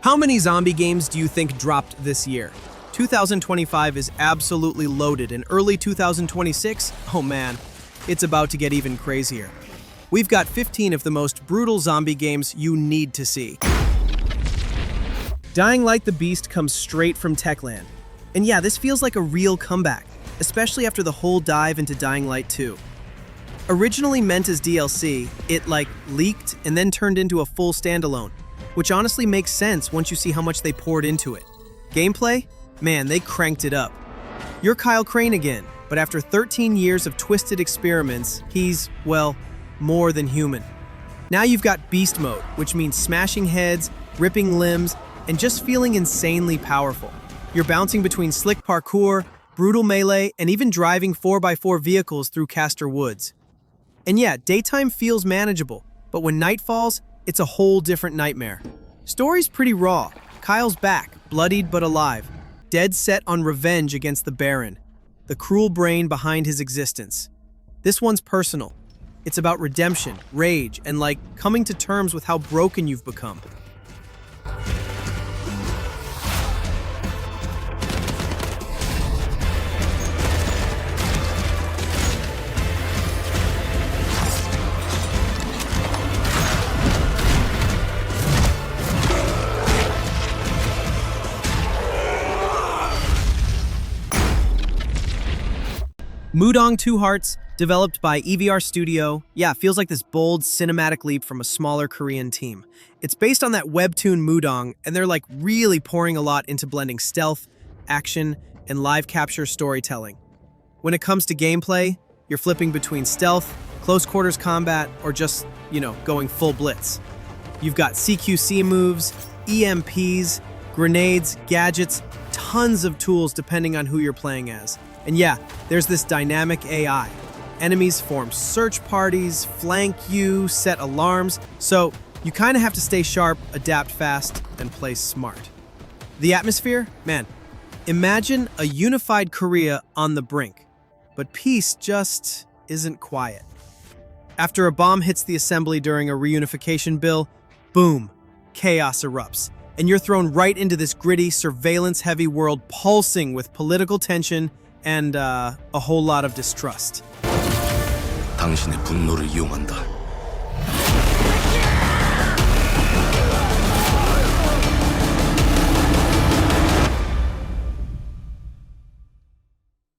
How many zombie games do you think dropped this year? 2025 is absolutely loaded, and early 2026, oh man, it's about to get even crazier. We've got 15 of the most brutal zombie games you need to see. Dying Light the Beast comes straight from Techland. And yeah, this feels like a real comeback, especially after the whole dive into Dying Light 2. Originally meant as DLC, it leaked and then turned into a full standalone, which honestly makes sense once you see how much they poured into it. Gameplay? Man, they cranked it up. You're Kyle Crane again, but after 13 years of twisted experiments, he's, well, more than human. Now you've got Beast Mode, which means smashing heads, ripping limbs, and just feeling insanely powerful. You're bouncing between slick parkour, brutal melee, and even driving 4x4 vehicles through Castor Woods. And yeah, daytime feels manageable, but when night falls, it's a whole different nightmare. Story's pretty raw. Kyle's back, bloodied but alive, dead set on revenge against the Baron, the cruel brain behind his existence. This one's personal. It's about redemption, rage, and coming to terms with how broken you've become. Mudang Two Hearts, developed by EVR Studio, feels like this bold cinematic leap from a smaller Korean team. It's based on that webtoon Mudang, and they're really pouring a lot into blending stealth, action, and live capture storytelling. When it comes to gameplay, you're flipping between stealth, close quarters combat, or just, going full blitz. You've got CQC moves, EMPs, grenades, gadgets, tons of tools depending on who you're playing as. And yeah, there's this dynamic AI. Enemies form search parties, flank you, set alarms, so you kind of have to stay sharp, adapt fast, and play smart. The atmosphere? Man, imagine a unified Korea on the brink, but peace just isn't quiet. After a bomb hits the assembly during a reunification bill, boom, chaos erupts, and you're thrown right into this gritty, surveillance-heavy world pulsing with political tension and a whole lot of distrust. 당신의 분노를 이용한다.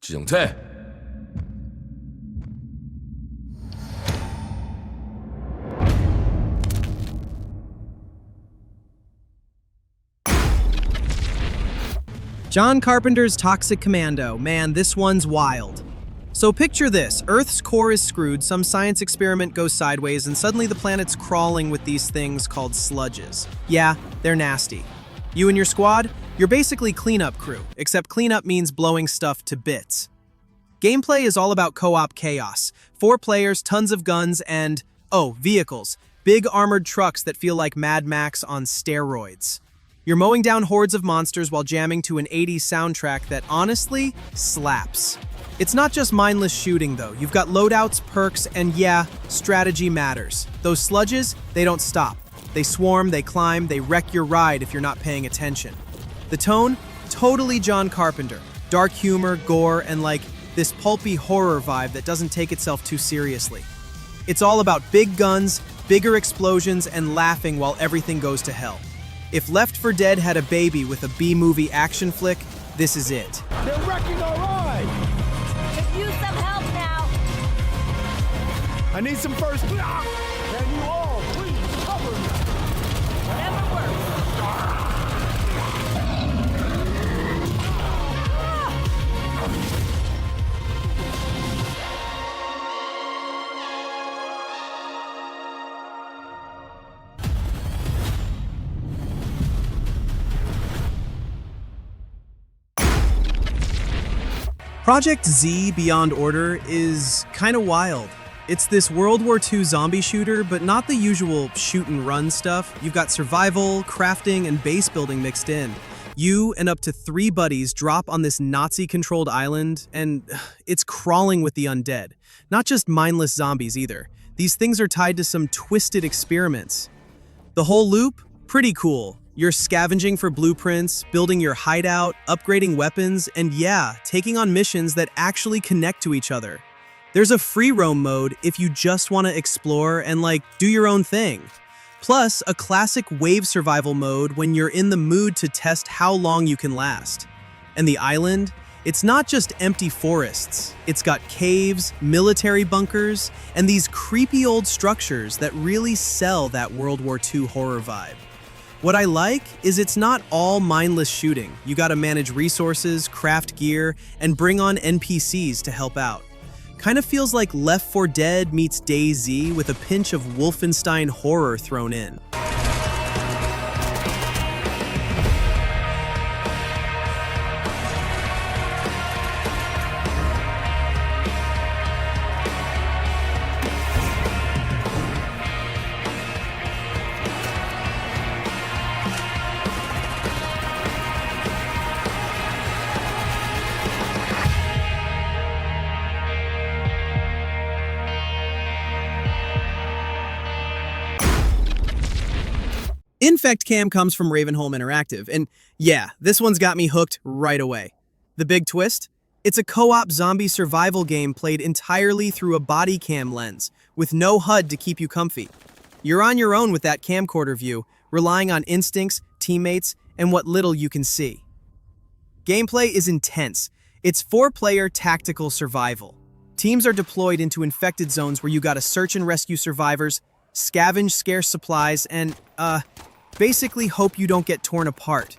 지정태. John Carpenter's Toxic Commando. Man, this one's wild. So picture this, Earth's core is screwed, some science experiment goes sideways, and suddenly the planet's crawling with these things called sludges. Yeah, they're nasty. You and your squad? You're basically cleanup crew, except cleanup means blowing stuff to bits. Gameplay is all about co-op chaos. 4 players, tons of guns, and, vehicles. Big armored trucks that feel like Mad Max on steroids. You're mowing down hordes of monsters while jamming to an 80s soundtrack that honestly slaps. It's not just mindless shooting though. You've got loadouts, perks, and yeah, strategy matters. Those sludges, they don't stop. They swarm, they climb, they wreck your ride if you're not paying attention. The tone? Totally John Carpenter. Dark humor, gore, and this pulpy horror vibe that doesn't take itself too seriously. It's all about big guns, bigger explosions, and laughing while everything goes to hell. If Left 4 Dead had a baby with a B-movie action flick, this is it. They're wrecking our ride! Could use some help now! I need some first... Can you all please cover me? Whatever works. Projekt Z Beyond Order is kinda wild. It's this World War II zombie shooter, but not the usual shoot and run stuff. You've got survival, crafting, and base building mixed in. You and up to 3 buddies drop on this Nazi-controlled island, and it's crawling with the undead. Not just mindless zombies either. These things are tied to some twisted experiments. The whole loop? Pretty cool. You're scavenging for blueprints, building your hideout, upgrading weapons, and yeah, taking on missions that actually connect to each other. There's a free roam mode if you just want to explore and do your own thing. Plus, a classic wave survival mode when you're in the mood to test how long you can last. And the island? It's not just empty forests. It's got caves, military bunkers, and these creepy old structures that really sell that World War II horror vibe. What I like is it's not all mindless shooting. You gotta manage resources, craft gear, and bring on NPCs to help out. Kind of feels like Left 4 Dead meets DayZ with a pinch of Wolfenstein horror thrown in. Infect Cam comes from Ravenholm Interactive, and yeah, this one's got me hooked right away. The big twist? It's a co-op zombie survival game played entirely through a body cam lens, with no HUD to keep you comfy. You're on your own with that camcorder view, relying on instincts, teammates, and what little you can see. Gameplay is intense. It's 4-player tactical survival. Teams are deployed into infected zones where you gotta search and rescue survivors, scavenge scarce supplies, and, basically hope you don't get torn apart.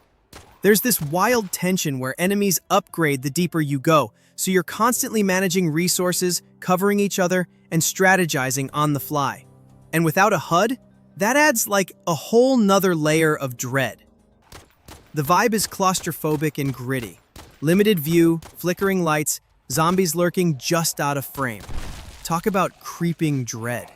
There's this wild tension where enemies upgrade the deeper you go, so you're constantly managing resources, covering each other, and strategizing on the fly. And without a HUD, that adds a whole nother layer of dread. The vibe is claustrophobic and gritty. Limited view, flickering lights, zombies lurking just out of frame. Talk about creeping dread.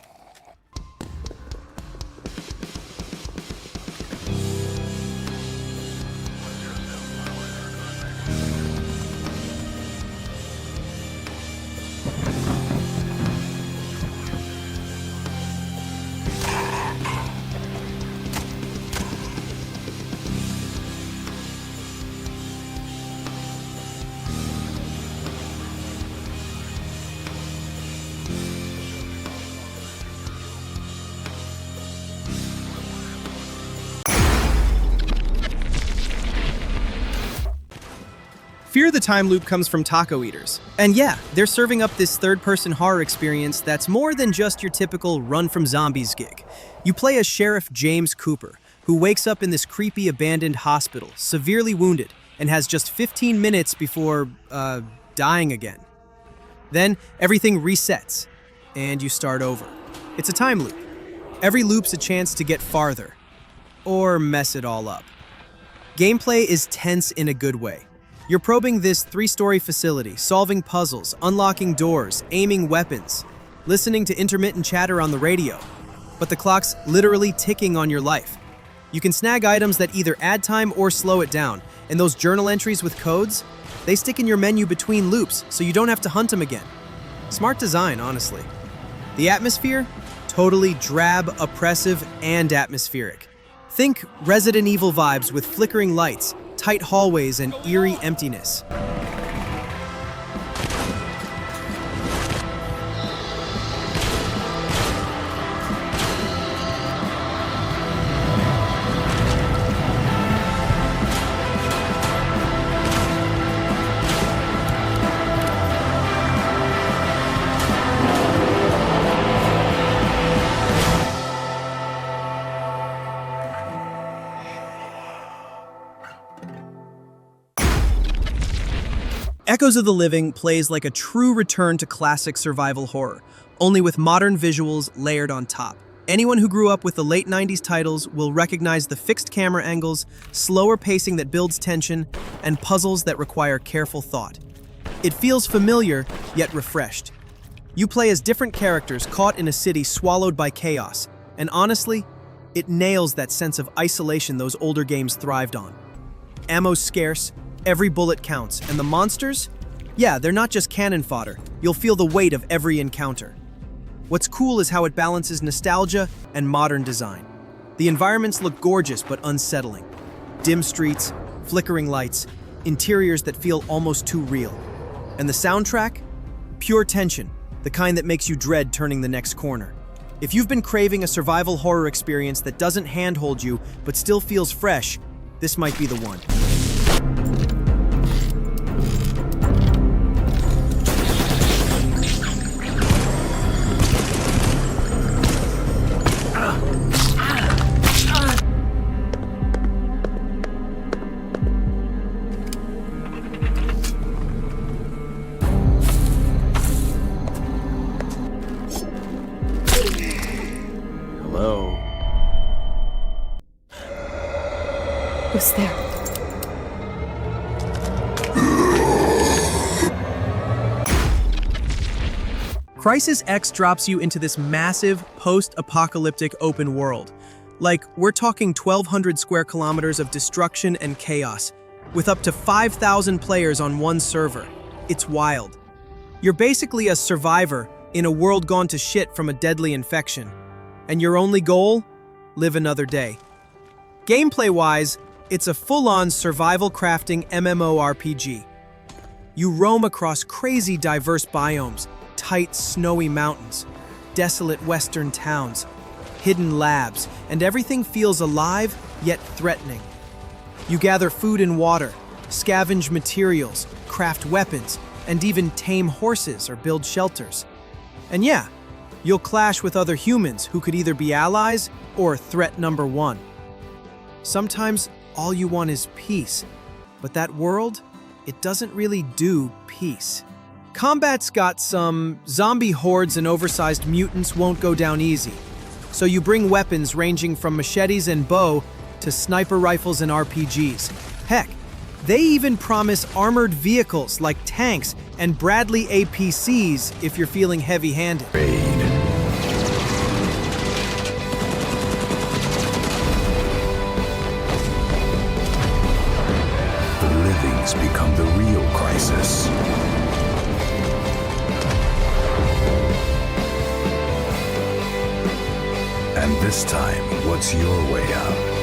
Fear the Timeloop comes from taco eaters. And yeah, they're serving up this third-person horror experience that's more than just your typical run-from-zombies gig. You play as Sheriff James Cooper, who wakes up in this creepy abandoned hospital, severely wounded, and has just 15 minutes before, dying again. Then, everything resets, and you start over. It's a time loop. Every loop's a chance to get farther, or mess it all up. Gameplay is tense in a good way. You're probing this 3-story facility, solving puzzles, unlocking doors, aiming weapons, listening to intermittent chatter on the radio. But the clock's literally ticking on your life. You can snag items that either add time or slow it down, and those journal entries with codes, they stick in your menu between loops, so you don't have to hunt them again. Smart design, honestly. The atmosphere? Totally drab, oppressive, and atmospheric. Think Resident Evil vibes with flickering lights, tight hallways, and eerie emptiness. Echoes of the Living plays like a true return to classic survival horror, only with modern visuals layered on top. Anyone who grew up with the late 90s titles will recognize the fixed camera angles, slower pacing that builds tension, and puzzles that require careful thought. It feels familiar, yet refreshed. You play as different characters caught in a city swallowed by chaos, and honestly, it nails that sense of isolation those older games thrived on. Ammo's scarce, every bullet counts, and the monsters? Yeah, they're not just cannon fodder. You'll feel the weight of every encounter. What's cool is how it balances nostalgia and modern design. The environments look gorgeous but unsettling. Dim streets, flickering lights, interiors that feel almost too real. And the soundtrack? Pure tension, the kind that makes you dread turning the next corner. If you've been craving a survival horror experience that doesn't handhold you but still feels fresh, this might be the one. Hello. Who's there? CrisisX drops you into this massive, post-apocalyptic open world. Like, we're talking 1,200 square kilometers of destruction and chaos, with up to 5,000 players on one server. It's wild. You're basically a survivor in a world gone to shit from a deadly infection. And your only goal? Live another day. Gameplay-wise, it's a full-on survival crafting MMORPG. You roam across crazy diverse biomes, tight snowy mountains, desolate western towns, hidden labs, and everything feels alive yet threatening. You gather food and water, scavenge materials, craft weapons, and even tame horses or build shelters. And yeah, you'll clash with other humans who could either be allies or threat number one. Sometimes all you want is peace, but that world, it doesn't really do peace. Combat's got some zombie hordes and oversized mutants won't go down easy. So you bring weapons ranging from machetes and bow to sniper rifles and RPGs. Heck, they even promise armored vehicles like tanks and Bradley APCs if you're feeling heavy-handed. The living's become the real crisis. And this time, what's your way out?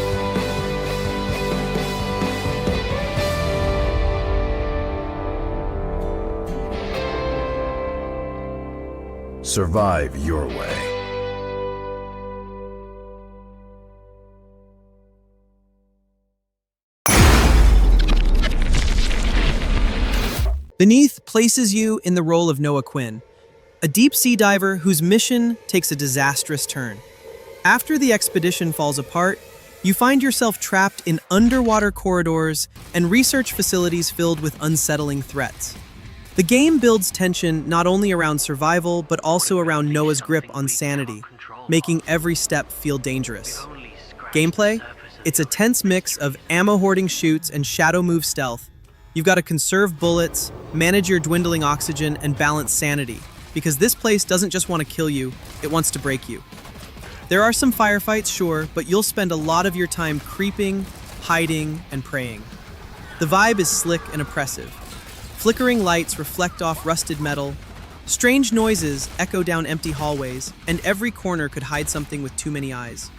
Survive your way. Beneath places you in the role of Nakwon, a deep-sea diver whose mission takes a disastrous turn. After the expedition falls apart, you find yourself trapped in underwater corridors and research facilities filled with unsettling threats. The game builds tension not only around survival, but also around Noah's grip on sanity, making every step feel dangerous. Gameplay? It's a tense mix of ammo-hoarding shoots and shadow-move stealth. You've got to conserve bullets, manage your dwindling oxygen, and balance sanity, because this place doesn't just want to kill you, it wants to break you. There are some firefights, sure, but you'll spend a lot of your time creeping, hiding, and praying. The vibe is slick and oppressive. Flickering lights reflect off rusted metal, strange noises echo down empty hallways, and every corner could hide something with too many eyes.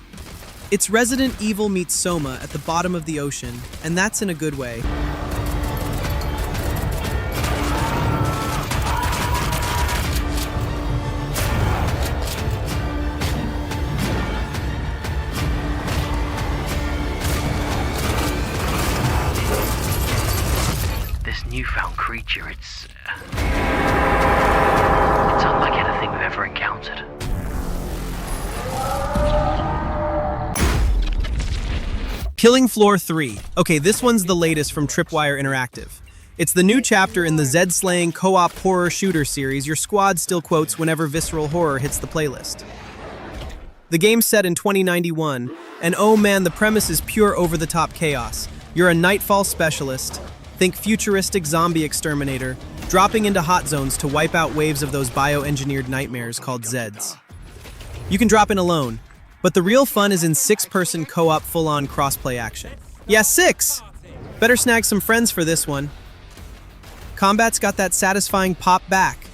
It's Resident Evil meets Soma at the bottom of the ocean, and that's in a good way. Newfound creature, it's unlike anything we've ever encountered. Killing Floor 3. Okay, this one's the latest from Tripwire Interactive. It's the new chapter in the Zed-slaying co-op horror shooter series your squad still quotes whenever visceral horror hits the playlist. The game's set in 2091, and oh man, the premise is pure over-the-top chaos. You're a Nightfall specialist, think futuristic zombie exterminator, dropping into hot zones to wipe out waves of those bioengineered nightmares called Zeds. You can drop in alone, but the real fun is in 6-person co-op full-on crossplay action. Yeah, 6! Better snag some friends for this one. Combat's got that satisfying pop back.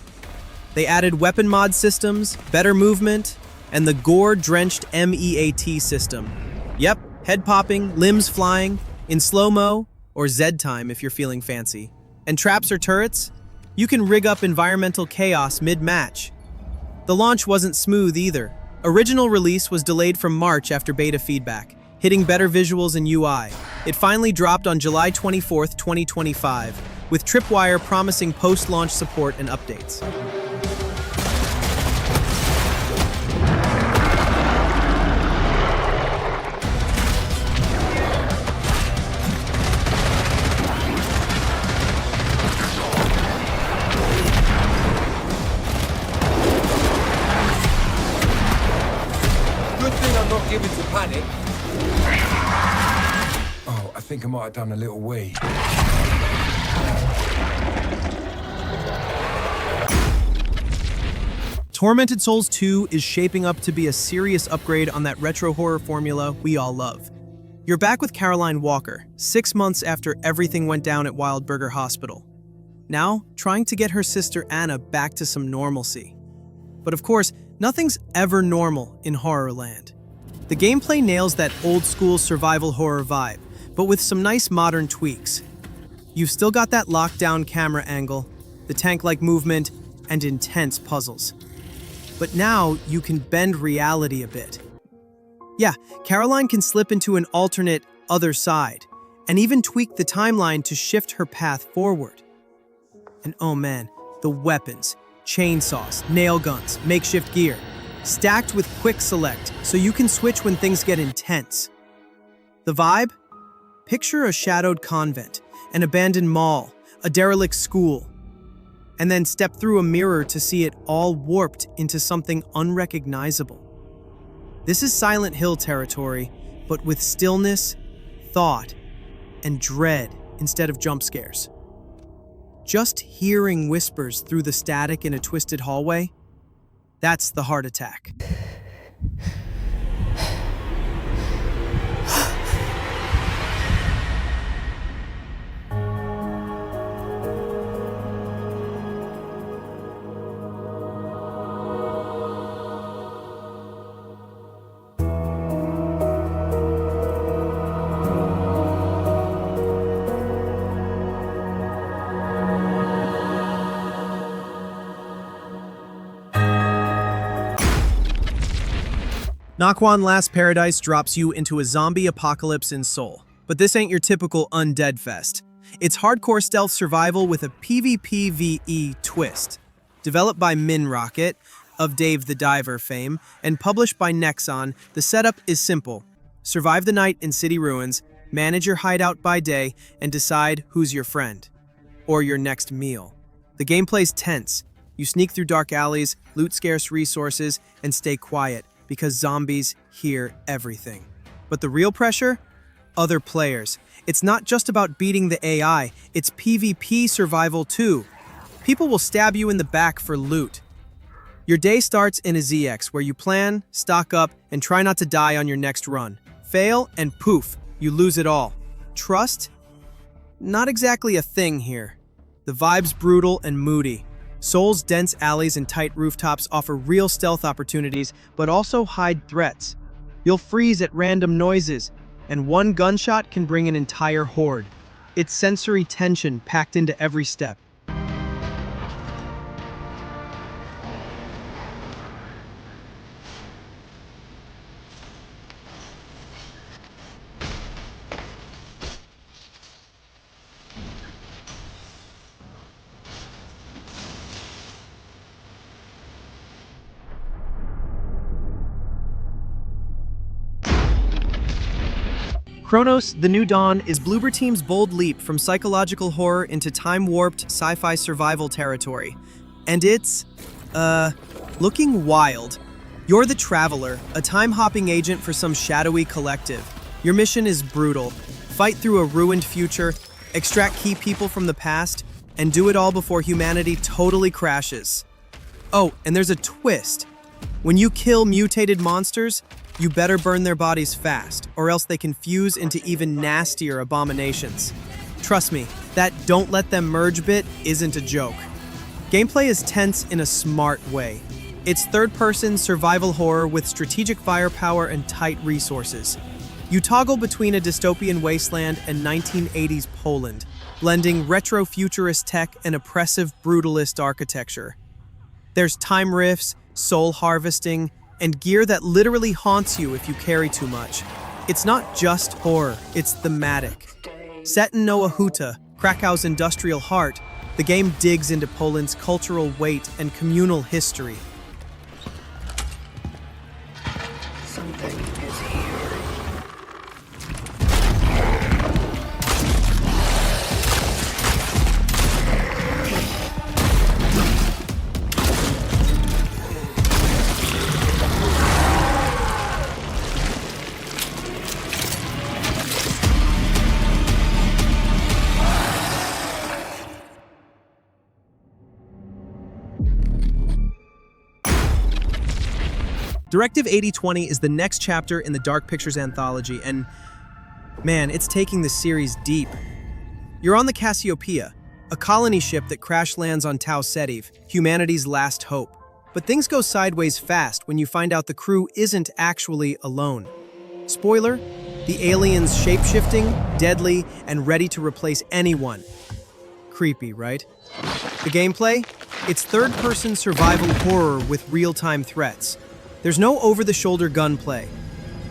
They added weapon mod systems, better movement, and the gore-drenched MEAT system. Yep, head popping, limbs flying, in slow-mo or Z-time if you're feeling fancy. And traps or turrets? You can rig up environmental chaos mid-match. The launch wasn't smooth either. Original release was delayed from March after beta feedback, hitting better visuals and UI. It finally dropped on July 24th, 2025, with Tripwire promising post-launch support and updates. Good thing I'm not given to panic. Oh, I think I might have done a little wee. Tormented Souls 2 is shaping up to be a serious upgrade on that retro horror formula we all love. You're back with Caroline Walker, 6 months after everything went down at Wildberger Hospital. Now, trying to get her sister Anna back to some normalcy. But of course, nothing's ever normal in Horrorland. The gameplay nails that old-school survival horror vibe, but with some nice modern tweaks. You've still got that lockdown camera angle, the tank-like movement, and intense puzzles. But now you can bend reality a bit. Yeah, Caroline can slip into an alternate other side, and even tweak the timeline to shift her path forward. And oh man, the weapons, chainsaws, nail guns, makeshift gear, stacked with quick select so you can switch when things get intense. The vibe? Picture a shadowed convent, an abandoned mall, a derelict school, and then step through a mirror to see it all warped into something unrecognizable. This is Silent Hill territory, but with stillness, thought, and dread instead of jump scares. Just hearing whispers through the static in a twisted hallway, that's the heart attack. Nakwon Last Paradise drops you into a zombie apocalypse in Seoul. But this ain't your typical undead fest. It's hardcore stealth survival with a PvPvE twist. Developed by Min Rocket, of Dave the Diver fame, and published by Nexon, the setup is simple. Survive the night in city ruins, manage your hideout by day, and decide who's your friend. Or your next meal. The gameplay's tense. You sneak through dark alleys, loot scarce resources, and stay quiet, because zombies hear everything. But the real pressure? Other players. It's not just about beating the AI, it's PvP survival too. People will stab you in the back for loot. Your day starts in a ZX where you plan, stock up, and try not to die on your next run. Fail, and poof, you lose it all. Trust? Not exactly a thing here. The vibe's brutal and moody. Seoul's dense alleys and tight rooftops offer real stealth opportunities, but also hide threats. You'll freeze at random noises, and one gunshot can bring an entire horde. It's sensory tension packed into every step. Cronos The New Dawn is Bloober Team's bold leap from psychological horror into time-warped sci-fi survival territory. And it's, looking wild. You're the Traveler, a time-hopping agent for some shadowy collective. Your mission is brutal. Fight through a ruined future, extract key people from the past, and do it all before humanity totally crashes. Oh, and there's a twist. When you kill mutated monsters, you better burn their bodies fast, or else they can fuse into even nastier abominations. Trust me, that don't let them merge bit isn't a joke. Gameplay is tense in a smart way. It's third-person survival horror with strategic firepower and tight resources. You toggle between a dystopian wasteland and 1980s Poland, blending retro-futurist tech and oppressive brutalist architecture. There's time rifts, soul harvesting, and gear that literally haunts you if you carry too much. It's not just horror, it's thematic. Set in Nowa Huta, Krakow's industrial heart, the game digs into Poland's cultural weight and communal history. Something is here. Directive 8020 is the next chapter in the Dark Pictures anthology, and man, it's taking the series deep. You're on the Cassiopeia, a colony ship that crash lands on Tau Ceti, humanity's last hope. But things go sideways fast when you find out the crew isn't actually alone. Spoiler, the aliens shape-shifting, deadly, and ready to replace anyone. Creepy, right? The gameplay? It's third-person survival horror with real-time threats. There's no over-the-shoulder gunplay.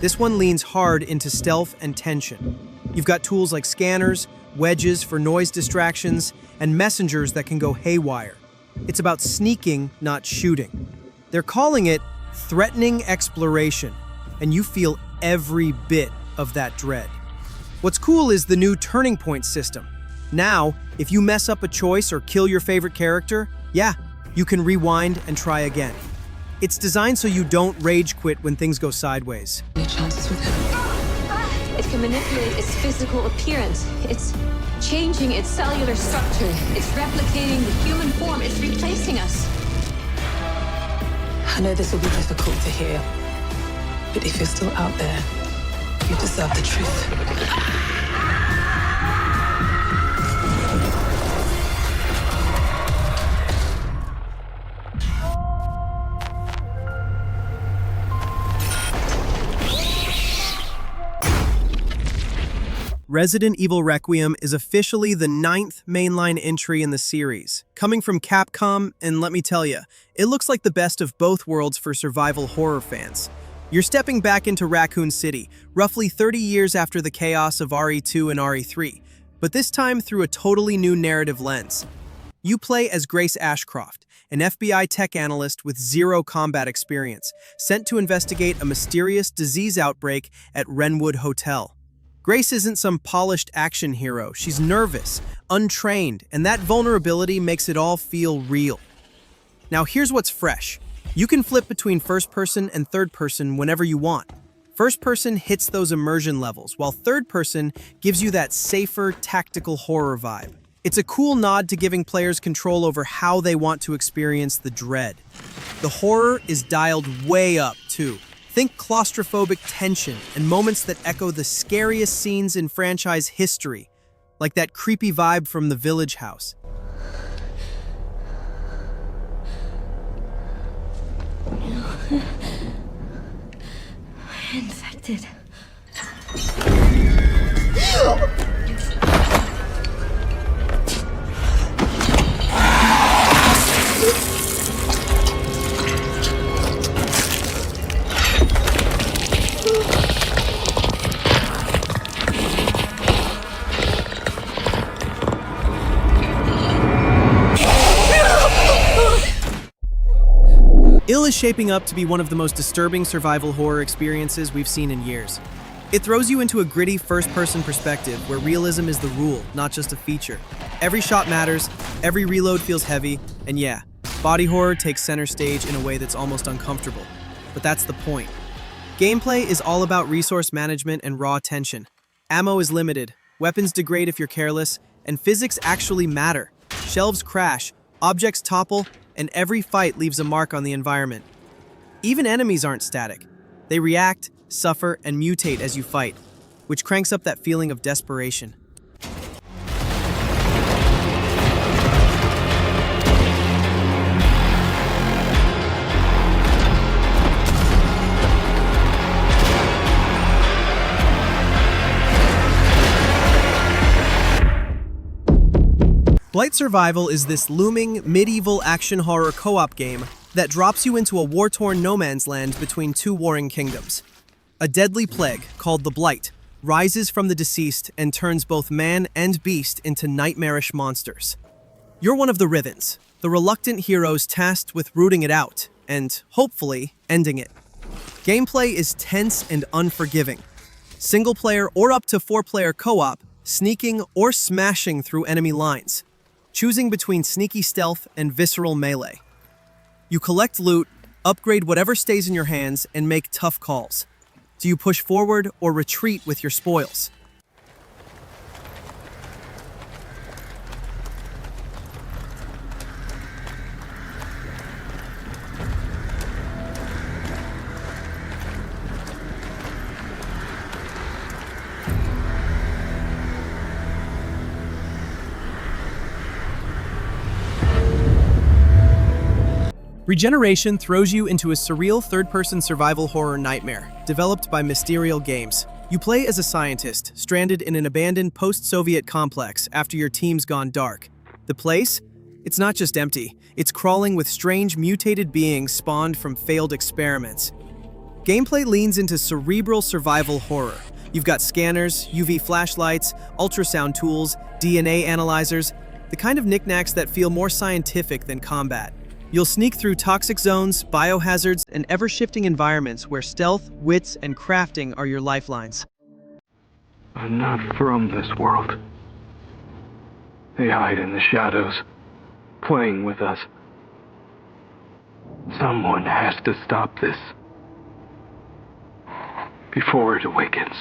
This one leans hard into stealth and tension. You've got tools like scanners, wedges for noise distractions, and messengers that can go haywire. It's about sneaking, not shooting. They're calling it threatening exploration, and you feel every bit of that dread. What's cool is the new turning point system. Now, if you mess up a choice or kill your favorite character, yeah, you can rewind and try again. It's designed so you don't rage quit when things go sideways. Any chances with him? It can manipulate its physical appearance. It's changing its cellular structure. It's replicating the human form. It's replacing us. I know this will be difficult to hear, but if you're still out there, you deserve the truth. Resident Evil Requiem is officially the 9th mainline entry in the series. Coming from Capcom, and let me tell you, it looks like the best of both worlds for survival horror fans. You're stepping back into Raccoon City, roughly 30 years after the chaos of RE2 and RE3, but this time through a totally new narrative lens. You play as Grace Ashcroft, an FBI tech analyst with zero combat experience, sent to investigate a mysterious disease outbreak at Wrenwood Hotel. Grace isn't some polished action hero. She's nervous, untrained, and that vulnerability makes it all feel real. Now here's what's fresh. You can flip between first person and third person whenever you want. First person hits those immersion levels, while third person gives you that safer, tactical horror vibe. It's a cool nod to giving players control over how they want to experience the dread. The horror is dialed way up, too. Think claustrophobic tension and moments that echo the scariest scenes in franchise history, like that creepy vibe from the Village House. Infected. Ill is shaping up to be one of the most disturbing survival horror experiences we've seen in years. It throws you into a gritty first-person perspective where realism is the rule, not just a feature. Every shot matters, every reload feels heavy, and yeah, body horror takes center stage in a way that's almost uncomfortable. But that's the point. Gameplay is all about resource management and raw tension. Ammo is limited, weapons degrade if you're careless, and physics actually matter. Shelves crash, objects topple, and every fight leaves a mark on the environment. Even enemies aren't static. They react, suffer, and mutate as you fight, which cranks up that feeling of desperation. Blight Survival is this looming, medieval action horror co-op game that drops you into a war-torn no man's land between two warring kingdoms. A deadly plague, called the Blight, rises from the deceased and turns both man and beast into nightmarish monsters. You're one of the Rivens, the reluctant heroes tasked with rooting it out, and, hopefully, ending it. Gameplay is tense and unforgiving. Single-player or up to 4-player co-op, sneaking or smashing through enemy lines, choosing between sneaky stealth and visceral melee. You collect loot, upgrade whatever stays in your hands, and make tough calls. Do you push forward or retreat with your spoils? Regeneration throws you into a surreal third-person survival horror nightmare, developed by Mysterial Games. You play as a scientist, stranded in an abandoned post-Soviet complex after your team's gone dark. The place? It's not just empty. It's crawling with strange mutated beings spawned from failed experiments. Gameplay leans into cerebral survival horror. You've got scanners, UV flashlights, ultrasound tools, DNA analyzers, the kind of knickknacks that feel more scientific than combat. You'll sneak through toxic zones, biohazards, and ever-shifting environments where stealth, wits, and crafting are your lifelines. I'm not from this world. They hide in the shadows, playing with us. Someone has to stop this before it awakens.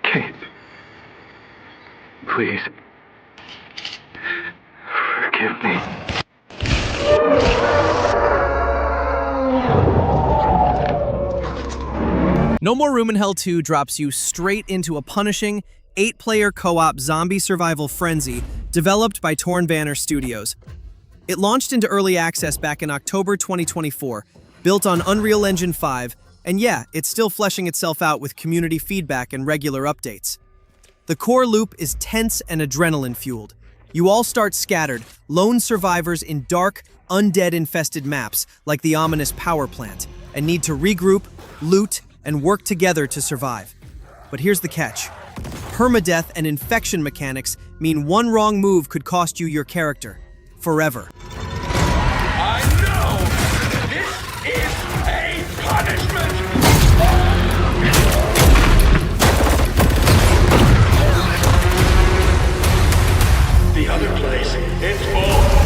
Kate, please. Forgive me. No More Room in Hell 2 drops you straight into a punishing 8-player co-op zombie survival frenzy developed by Torn Banner Studios. It launched into early access back in October 2024, built on Unreal Engine 5, and yeah, it's still fleshing itself out with community feedback and regular updates. The core loop is tense and adrenaline-fueled. You all start scattered, lone survivors in dark, undead-infested maps like the ominous power plant, and need to regroup, loot, and work together to survive. But here's the catch. Permadeath and infection mechanics mean one wrong move could cost you your character. Forever. I know! This is a punishment! The other place, it's full.